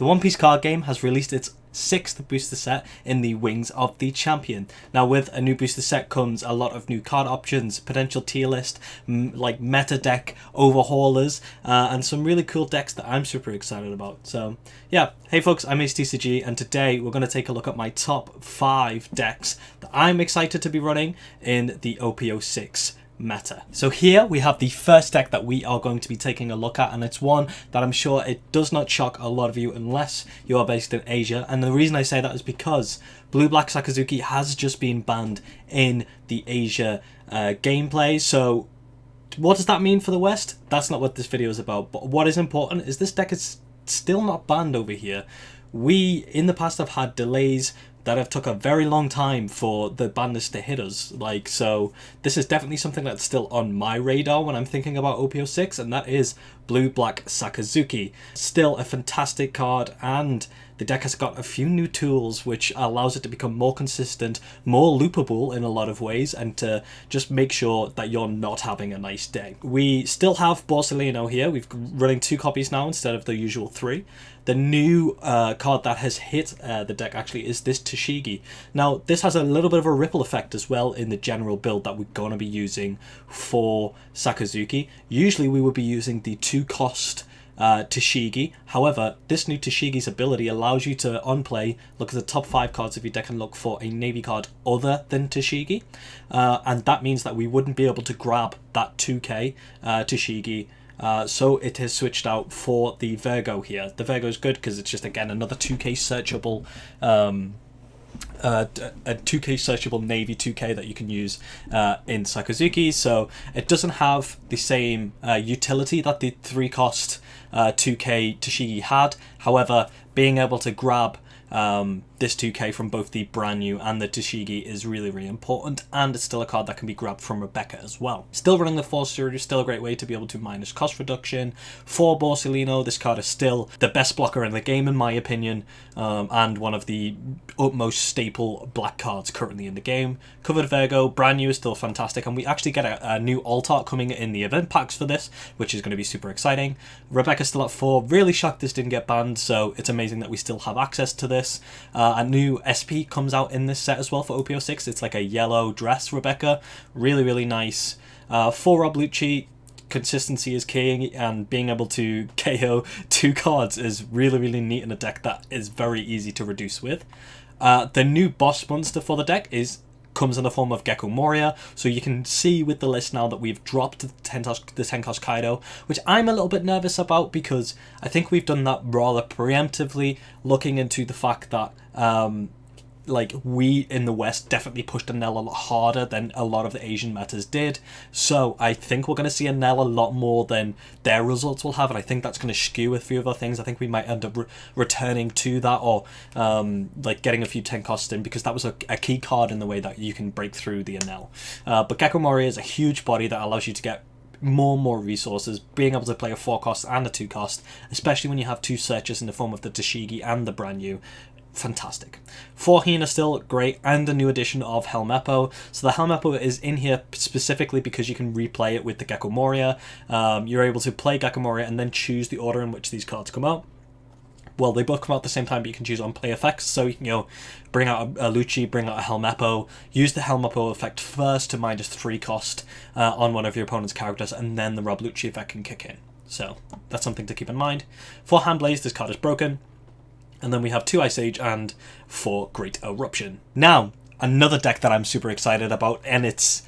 The One Piece card game has released its 6th booster set in the Wings of the Champion. Now with a new booster set comes a lot of new card options, potential tier list, like meta deck overhaulers, and some really cool decks that I'm super excited about. So yeah, hey folks, I'm OPTCG, and today we're going to take a look at my top 5 decks that I'm excited to be running in the OP06 meta. So here we have the first deck that we are going to be taking a look at, and it's one that I'm sure it does not shock a lot of you unless you are based in Asia. And the reason I say that is because Blue-Black Sakazuki has just been banned in the Asia gameplay. So what does that mean for the West? That's not what this video is about. But what is important is this deck is still not banned over here. We in the past have had delays that have took a very long time for the ban list to hit us. So this is definitely something that's still on my radar when I'm thinking about OP06, and that is Blue-Black Sakazuki. Still a fantastic card, and the deck has got a few new tools which allows it to become more consistent, more loopable in a lot of ways, and to just make sure that you're not having a nice day. We still have Borsalino here. We've running 2 copies now instead of the usual 3. The new card that has hit the deck actually is this TCG. Now this has a little bit of a ripple effect as well in the general build that we're going to be using for Sakazuki. Usually we would be using the 2-cost TCG. However, this new TCG's ability allows you to, on play, look at the top 5 cards of your deck and look for a Navy card other than TCG. And that means that we wouldn't be able to grab that 2k TCG. So it has switched out for the Virgo here. The Virgo is good because it's just, again, another 2k searchable a 2k searchable Navy 2k that you can use in Sakazuki. So it doesn't have the same utility that the 3-cost 2k TCG had. However, being able to grab this 2k from both the brand new and the TCG is really, really important, and it's still a card that can be grabbed from Rebecca as well. Still running the 4 series, still a great way to be able to minus cost reduction. For Borsalino, this card is still the best blocker in the game in my opinion, and one of the utmost staple black cards currently in the game. Covered Virgo, brand new, is still fantastic, and we actually get a new alt art coming in the event packs for this, which is going to be super exciting. Rebecca's still at 4, really shocked this didn't get banned, so it's amazing that we still have access to this. A new SP comes out in this set as well for OP06. It's like a yellow dress Rebecca. Really, really nice. For Rob Lucci, consistency is king, and being able to KO 2 cards is really, really neat in a deck that is very easy to reduce with. The new boss monster for the deck comes in the form of Geeko Moria, so you can see with the list now that we've dropped the 10-cost Kaido, which I'm a little bit nervous about because I think we've done that rather preemptively, looking into the fact that we in the West definitely pushed Anel a lot harder than a lot of the Asian metas did. So I think we're going to see Anel a lot more than their results will have, and I think that's going to skew a few other things. I think we might end up returning to that, or getting a few 10 costs in, because that was a key card in the way that you can break through the Anel. But Geeko Moria is a huge body that allows you to get more and more resources, being able to play a 4-cost and a 2-cost, especially when you have 2 searches in the form of the TCG and the brand new. Fantastic. 4 Hina still great, and a new edition of Helmeppo. So the Helmeppo is in here specifically because you can replay it with the Geeko Moria. You're able to play Geeko Moria and then choose the order in which these cards come out. Well, they both come out at the same time, but you can choose on play effects. So you can bring out a Lucci, bring out a Helmeppo, use the Helmeppo effect first to minus 3 cost on one of your opponent's characters, and then the Rob Lucci effect can kick in. So that's something to keep in mind. For Handblaze, this card is broken. And then we have 2 Ice Age and 4 Great Eruption. Now, another deck that I'm super excited about, and it's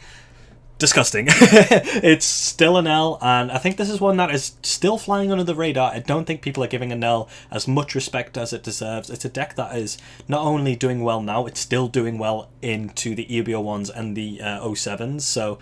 disgusting. It's still Anel, and I think this is one that is still flying under the radar. I don't think people are giving Anel as much respect as it deserves. It's a deck that is not only doing well now, it's still doing well into the EBO 1s and the 07s, so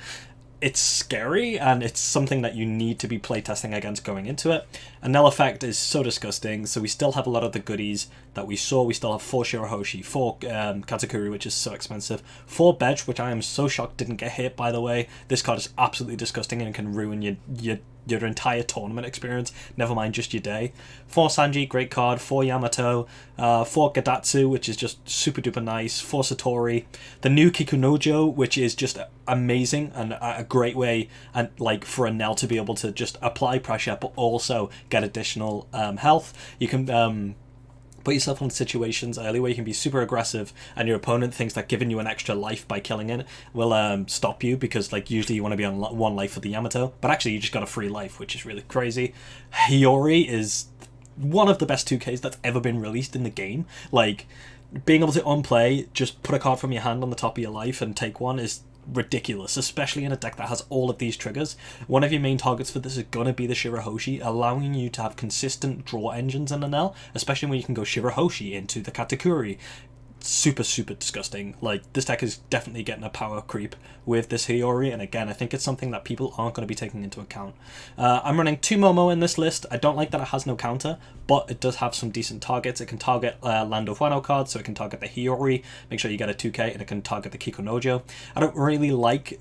it's scary, and it's something that you need to be playtesting against going into it. Anel effect is so disgusting, so we still have a lot of the goodies that we saw. We still have 4 Shirahoshi, 4 Katakuri, which is so expensive, 4 Bedge, which I am so shocked didn't get hit, by the way. This card is absolutely disgusting and can ruin your entire tournament experience, never mind just your day. 4 Sanji, great card. 4 Yamato, 4 Gadatsu, which is just super duper nice. 4 Satori, the new Kikunojo, which is just amazing and a great way, and for Anel to be able to just apply pressure but also get additional health. You can put yourself in situations early where you can be super aggressive, and your opponent thinks that giving you an extra life by killing it will stop you, because like usually you want to be on 1 life for the Yamato, but actually you just got a free life, which is really crazy. Hiyori is one of the best 2Ks that's ever been released in the game. Like, being able to on play, just put a card from your hand on the top of your life and take one is ridiculous, especially in a deck that has all of these triggers. One of your main targets for this is going to be the Shirahoshi, allowing you to have consistent draw engines in Anel, especially when you can go Shirahoshi into the Katakuri. Super disgusting. Like, this deck is definitely getting a power creep with this Hiyori, and again, I think it's something that people aren't going to be taking into account. I'm running 2 Momo in this list. I don't like that it has no counter, but it does have some decent targets. It can target Land of Wano cards, so it can target the Hiyori, make sure you get a 2K, and it can target the Kiko Nojo. I don't really like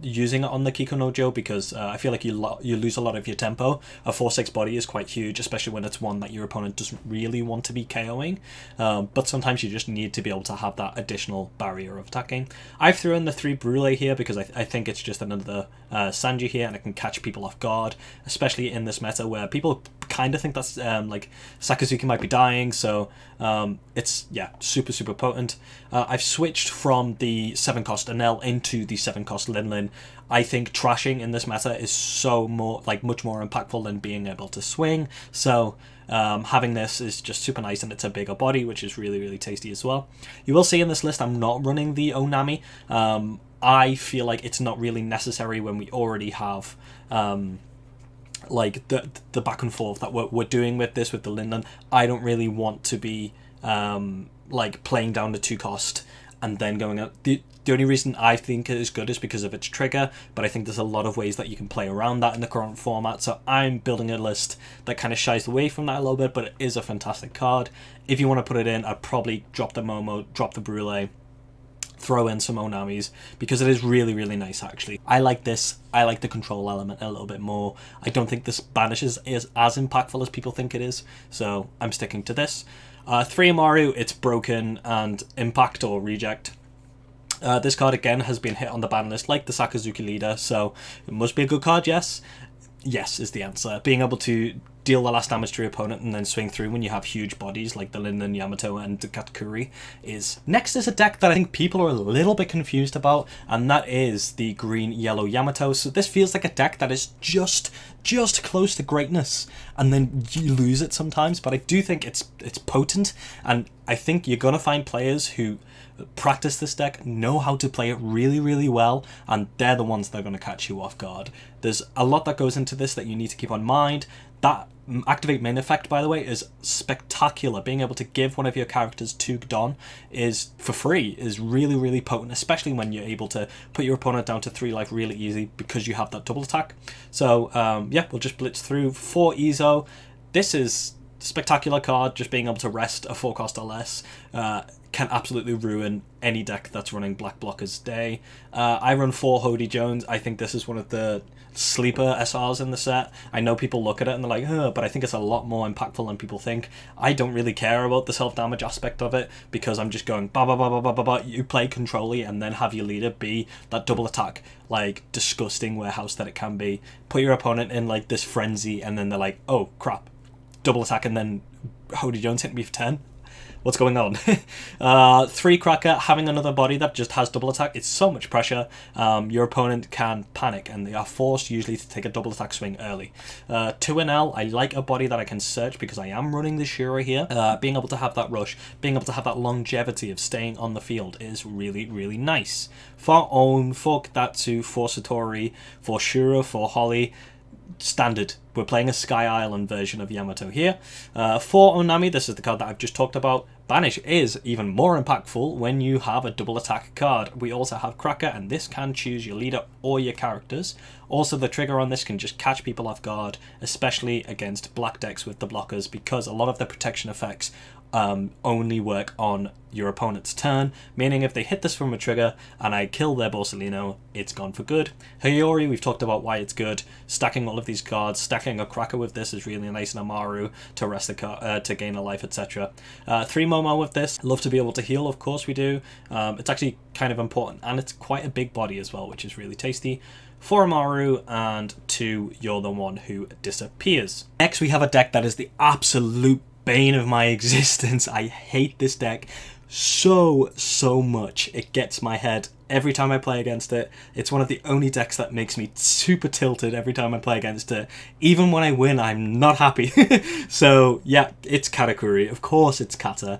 using it on the Kiko Nojo, because I feel like you lose a lot of your tempo. A 4/6 body is quite huge, especially when it's one that your opponent doesn't really want to be KOing, but sometimes you just need to be able to have that additional barrier of attacking. I've thrown in the 3 Brule here because I think it's just another Sanji here, and it can catch people off guard, especially in this meta where people kind of think that's like Sakazuki might be dying, so it's, yeah, super potent. I've switched from the 7-cost Anel into the 7-cost Linlin. I think trashing in this meta is much more impactful than being able to swing, so having this is just super nice, and it's a bigger body, which is really tasty as well. You will see in this list I'm not running the Onami. I feel like it's not really necessary when we already have like the back and forth that we're doing with this with the Linlin. I don't really want to be like playing down the 2-cost and then going out. The only reason I think it is good is because of its trigger, but I think there's a lot of ways that you can play around that in the current format, so I'm building a list that kind of shies away from that a little bit, but it is a fantastic card. If you want to put it in, I'd probably drop the Momo, drop the Brule, throw in some Onamis, because it is really nice actually. I like this. I like the control element a little bit more. I don't think this banish is as impactful as people think it is, so I'm sticking to this. 3 Amaru, it's broken and impact or reject. This card again has been hit on the ban list like the Sakazuki leader, so it must be a good card, yes? Yes is the answer. Being able to deal the last damage to your opponent and then swing through when you have huge bodies like the Linlin, Yamato, and the Katakuri is... Next is a deck that I think people are a little bit confused about, and that is the green-yellow Yamato. So this feels like a deck that is just close to greatness, and then you lose it sometimes, but I do think it's potent, and I think you're going to find players who practice this deck, know how to play it really well, and they're the ones that are going to catch you off guard. There's a lot that goes into this that you need to keep in mind. That activate main effect, by the way, is spectacular. Being able to give one of your characters 2 Don is for free is really potent, especially when you're able to put your opponent down to 3 life really easy because you have that double attack. So yeah, we'll just blitz through 4 Izo. This is spectacular card. Just being able to rest a 4-cost or less can absolutely ruin any deck that's running Black Blockers Day. I run 4 Hody Jones. I think this is one of the sleeper SRs in the set. I know people look at it and they're like, but I think it's a lot more impactful than people think. I don't really care about the self-damage aspect of it, because I'm just going ba. You play controlly and then have your leader be that double attack, like disgusting warehouse that it can be. Put your opponent in like this frenzy, and then they're like, oh crap, double attack, and then Hody Jones hit me for 10. What's going on? 3 Cracker, having another body that just has double attack, it's so much pressure. Your opponent can panic, and they are forced usually to take a double attack swing early. 2 Anel, I like a body that I can search because I am running the Shiro here. Being able to have that rush, being able to have that longevity of staying on the field is really nice. For Own, for Kitatsu, for Satori, for Shiro, for Holly, standard. We're playing a Sky Island version of Yamato here. For Onami, this is the card that I've just talked about. Banish is even more impactful when you have a double attack card. We also have Cracker, and this can choose your leader or your characters. Also, the trigger on this can just catch people off guard, especially against black decks with the blockers, because a lot of the protection effects only work on your opponent's turn, meaning if they hit this from a trigger and I kill their Borsalino, it's gone for good. Hiyori, we've talked about why it's good. Stacking all of these cards, stacking a Cracker with this is really nice, and Amaru to rest the to gain a life, etc. 3 Momo with this, love to be able to heal, of course we do. It's actually kind of important, and it's quite a big body as well, which is really tasty. 4 Amaru, and 2 You're the One Who Disappears. Next we have a deck that is the absolute bane of my existence. I hate this deck so much. It gets my head every time I play against it. It's one of the only decks that makes me super tilted every time I play against it. Even when I win, I'm not happy. So yeah, it's Katakuri. Of course it's Kata.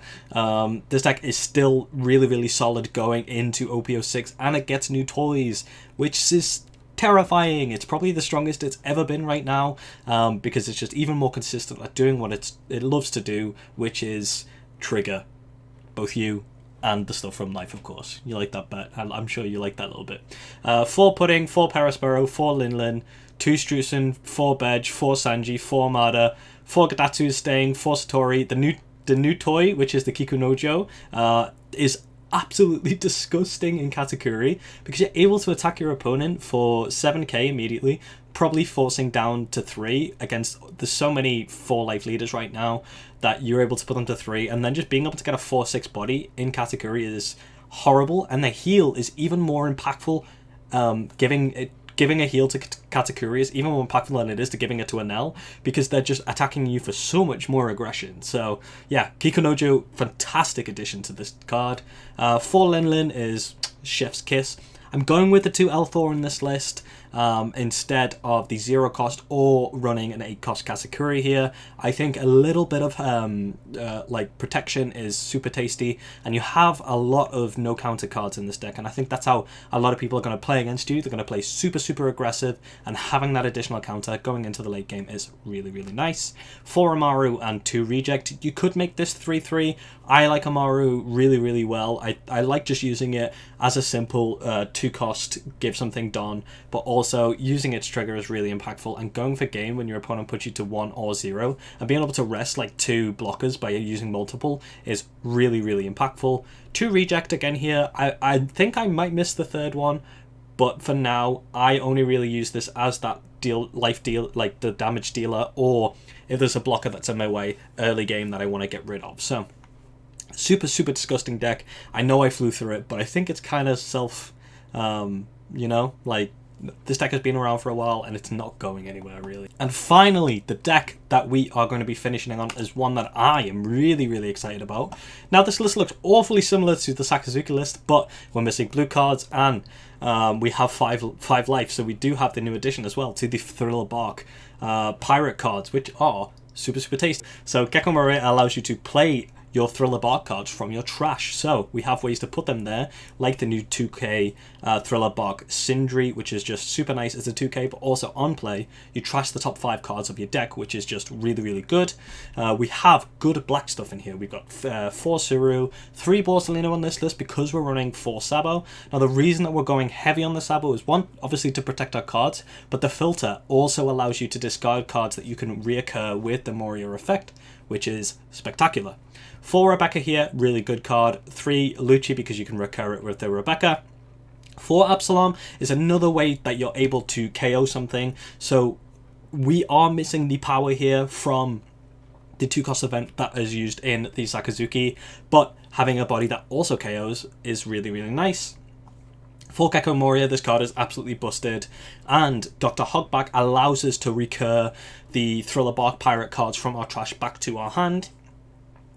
This deck is still really solid going into OPO6, and it gets new toys, which is terrifying. It's probably the strongest it's ever been right now, because it's just even more consistent at doing what it loves to do, which is trigger both you and the stuff from life, of course. You like that bet. I'm sure you like that a little bit. 4 Pudding, 4 Parasparrow, 4 Linlin, 2 Strusen, 4 Bedge, 4 Sanji, 4 Mada, 4 Gadatsu is staying, 4 Satori. The new toy, which is the Kikunojo, is absolutely disgusting in Katakuri, because you're able to attack your opponent for 7k immediately, probably forcing down to 3 against, there's so many 4 life leaders right now that you're able to put them to 3, and then just being able to get a 4/6 body in Katakuri is horrible. And the heal is even more impactful. Giving a heal to Katakuri is even more impactful than it is to giving it to Anel, because they're just attacking you for so much more aggression. So yeah, Kikunojo, fantastic addition to this card. 4 Linlin is chef's kiss. I'm going with the 2 Elthor in this list instead of the 0 cost or running an 8 cost Katakuri here. I think a little bit of like protection is super tasty, and you have a lot of no counter cards in this deck, and I think that's how a lot of people are going to play against you. They're going to play super aggressive, and having that additional counter going into the late game is really nice. 4 Amaru and 2 Reject. You could make this 3/3. I like Amaru really well. I like just using it as a simple 2 cost give something done, but also using its trigger is really impactful, and going for game when your opponent puts you to 1 or 0 and being able to rest like 2 blockers by using multiple is really impactful. 2 Reject again here. I think I might miss the 3rd one, but for now I only really use this as that life deal, like the damage dealer, or if there's a blocker that's in my way early game that I want to get rid of. So super disgusting deck. I know I flew through it, but I think it's kind of self, you know, like, this deck has been around for a while and it's not going anywhere really. And finally, the deck that we are going to be finishing on is one that I am really excited about. Now this list looks awfully similar to the Sakazuki list, but we're missing blue cards, and we have five life, so we do have the new addition as well to the Thriller Bark pirate cards, which are super tasty. So Geeko Moria allows you to play your Thriller Bark cards from your trash. So we have ways to put them there, like the new 2k Thriller Bark Sindri, which is just super nice as a 2k, but also on play, you trash the top 5 cards of your deck, which is just really good. We have good black stuff in here. We've got 4 Suru, 3 Borsalino on this list because we're running 4 Sabo. Now the reason that we're going heavy on the Sabo is, one, obviously to protect our cards, but the filter also allows you to discard cards that you can reoccur with the Moria effect, which is spectacular. 4 Rebecca here, really good card. 3 Lucci because you can recur it with the Rebecca. 4 Absalom is another way that you're able to KO something. So we are missing the power here from the 2-cost event that is used in the Sakazuki, but having a body that also KOs is really nice. 4 Geeko Moria, this card is absolutely busted, and Dr. Hogback allows us to recur the Thriller Bark pirate cards from our trash back to our hand,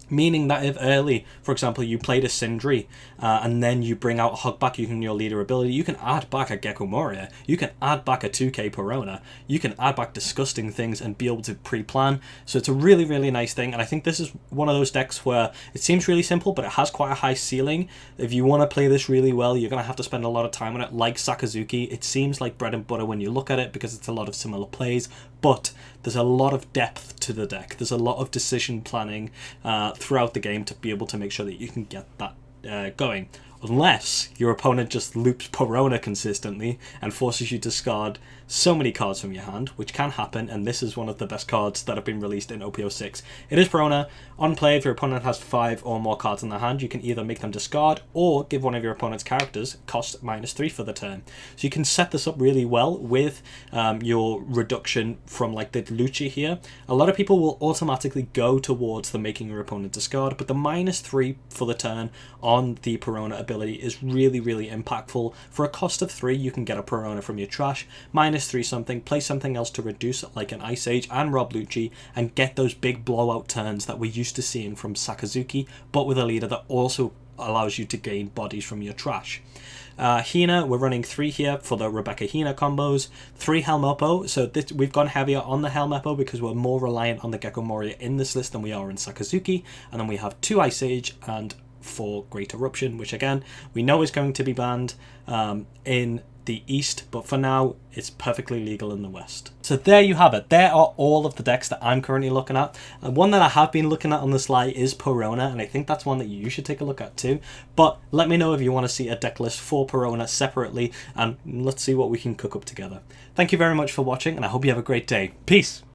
meaning that if early, for example, you played a Sindri and then you bring out a Hogback using your leader ability, you can add back a Geeko Moria, you can add back a 2k Perona, you can add back disgusting things and be able to pre-plan. So it's a really nice thing, and I think this is one of those decks where it seems really simple, but it has quite a high ceiling. If you want to play this really well, you're going to have to spend a lot of time on it. Like Sakazuki, it seems like bread and butter when you look at it because it's a lot of similar plays, but there's a lot of depth to the deck. There's a lot of decision planning throughout the game to be able to make sure that you can get that going. Unless your opponent just loops Perona consistently and forces you to discard so many cards from your hand, which can happen, and this is one of the best cards that have been released in OPO6. It is Perona. On play, if your opponent has 5 or more cards in their hand, you can either make them discard or give one of your opponent's characters cost -3 for the turn. So you can set this up really well with your reduction from like the Lucci here. A lot of people will automatically go towards the making your opponent discard, but the -3 for the turn on the Perona ability ability is really, really impactful. For a cost of 3, you can get a Perona from your trash, -3 something, play something else to reduce it like an Ice Age and Rob Lucci, and get those big blowout turns that we're used to seeing from Sakazuki, but with a leader that also allows you to gain bodies from your trash. Hina, we're running 3 here for the Rebecca Hina combos, 3 Helm Oppo, so we've gone heavier on the Helm Oppo because we're more reliant on the Gecko Moria in this list than we are in Sakazuki, and then we have 2 Ice Age and 4 Great Eruption, which again, we know is going to be banned in the East, but for now, it's perfectly legal in the West. So there you have it. There are all of the decks that I'm currently looking at. One that I have been looking at on the sly is Perona, and I think that's one that you should take a look at too. But let me know if you want to see a deck list for Perona separately, and let's see what we can cook up together. Thank you very much for watching, and I hope you have a great day. Peace!